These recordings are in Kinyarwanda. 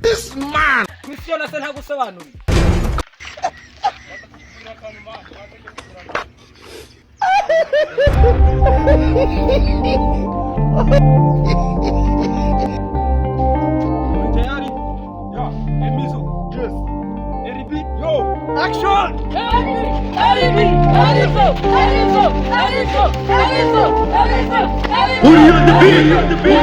This man. Kwisiona se ntagusobanurira. Tayari? Ya, emizo. Yes. Eribi, yo. Action! Eribi. Who do you the beat?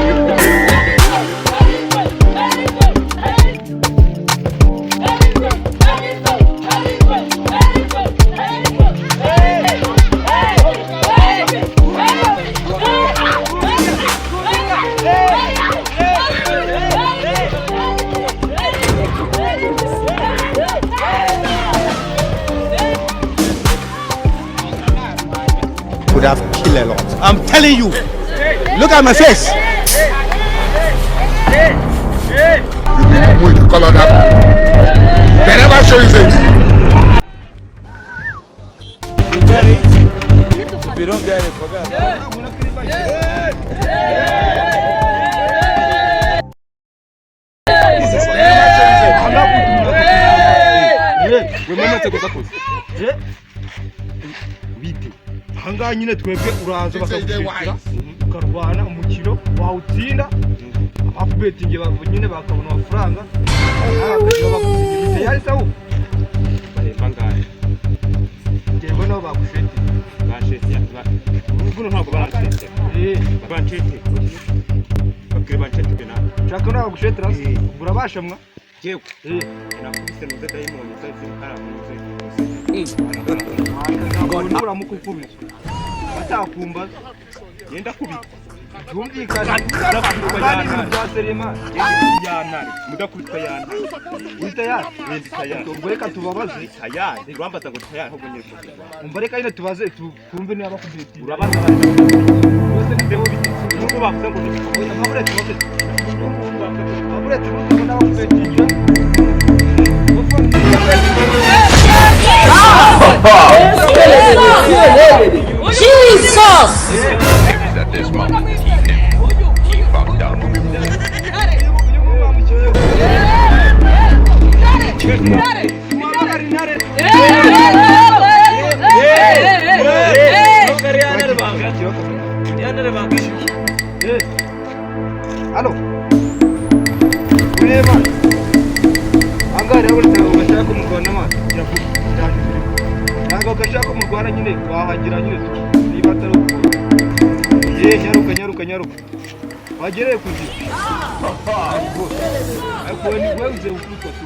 Would have killed a lot. I'm telling you. Look at my face. With the color that they never show you this. If you don't get it, forget Hanga nyine twebwe uraza bakagushikira ukarwana umukino wawutsinda abakubetinge nyine bakabona amafaranga tayari sawa bangahe ngego no bagushete bashete ubuno ntabwo barashete banshete bakire banshete bena chaka no bagushete rasi urabashamwa yewe nakubise no dayimoni safi karamuze ngondura mukukubise atakumba yenda kubita byumvikana kandi byaserema yanare mudakubita yana utayari yendi tayari ubwo reka tubabaze tayari rwambaza ngo tayari ahubwo nyine umva reka ine tubaze twumve niba bakubita urabaza bose ndebo biti nuko bavuze ngo oya mabure tubaze mabure tubaze ngo bakubita Jesus! At this moment, he fucked up. Halo. Ureba. Angara urashaka kumurwana amazi. Ntabwo gashaka kumurwana nyine wahagira nyine niba atari uko. Nyaruka. Wagereye kuzi. Ariko ni wewe uze ukutwa tu.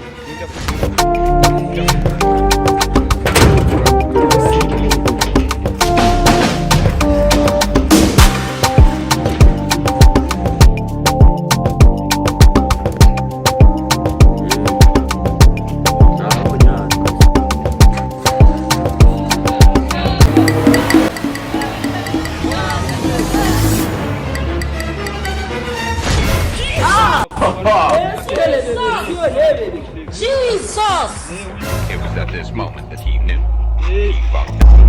Jesus! It was at this moment that he knew he fucked up.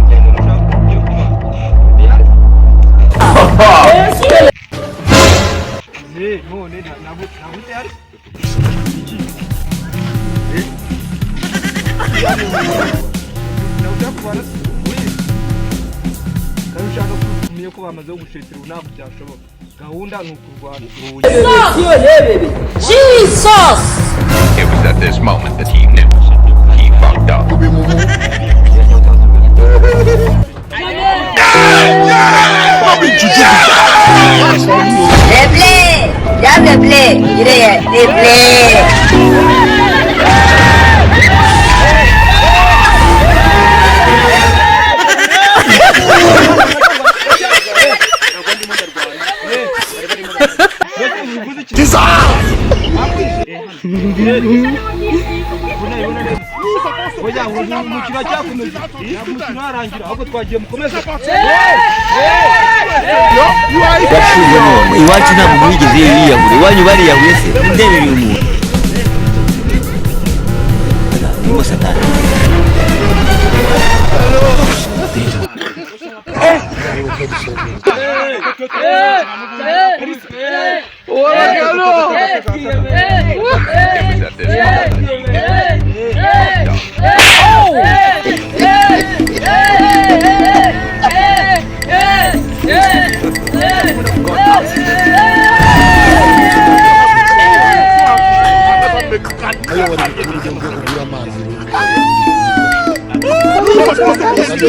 Jesus! It was at this moment that he knew he fucked up. Play! Oya, umukino cyakomeza. Umukino warangira ahubwo twagiye mukomeza. Iwacu ntabwo mwigeze yiyahura, iwanyu bariyahuye se ndebereye umuntu niko satani.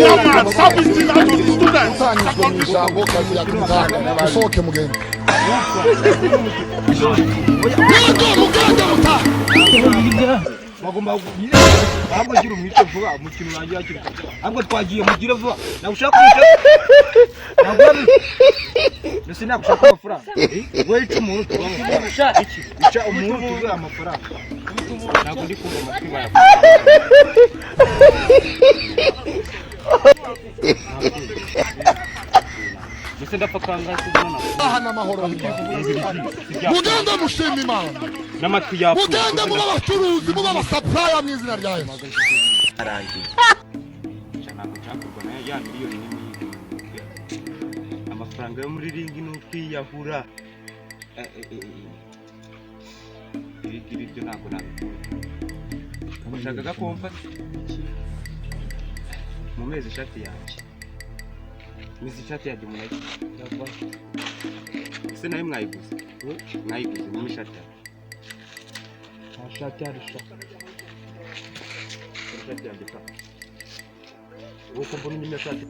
man, service out to the students. Utanyisha ngo kazi ya kimuganga. Usohoke mugende. Muganga muta. Bagomba kugira ahubwo gira umwice vuba umukino wanjye yakiri ahubwo twagiye mugire vuba nagushaka nagwari ndetse nagushaka amafaranga we ica umuntu tubamo ica umuntu tuvuye amafaranga ntabwo ndi kumva amatwi baya ndetse ndapakanga kubona Ahana mahoro. Muganda mushima Imana. n'amatwi yafu Muganda muba abacuruzi muba abasupplier mu izina rya Yesu. arangiye cyangwa cyakorwa na ya miliyoni n'imwe amafaranga yo muri ringi n'ukwiyahura ibyo ntabwo nabikora abashakaga komfa mu mezi ishati yanjye mizi ishati yanjye umuntu yava ese nawe mwayiguze mu ishati yanjye ashati arisha ishati yanjye uko mbona nyine ashati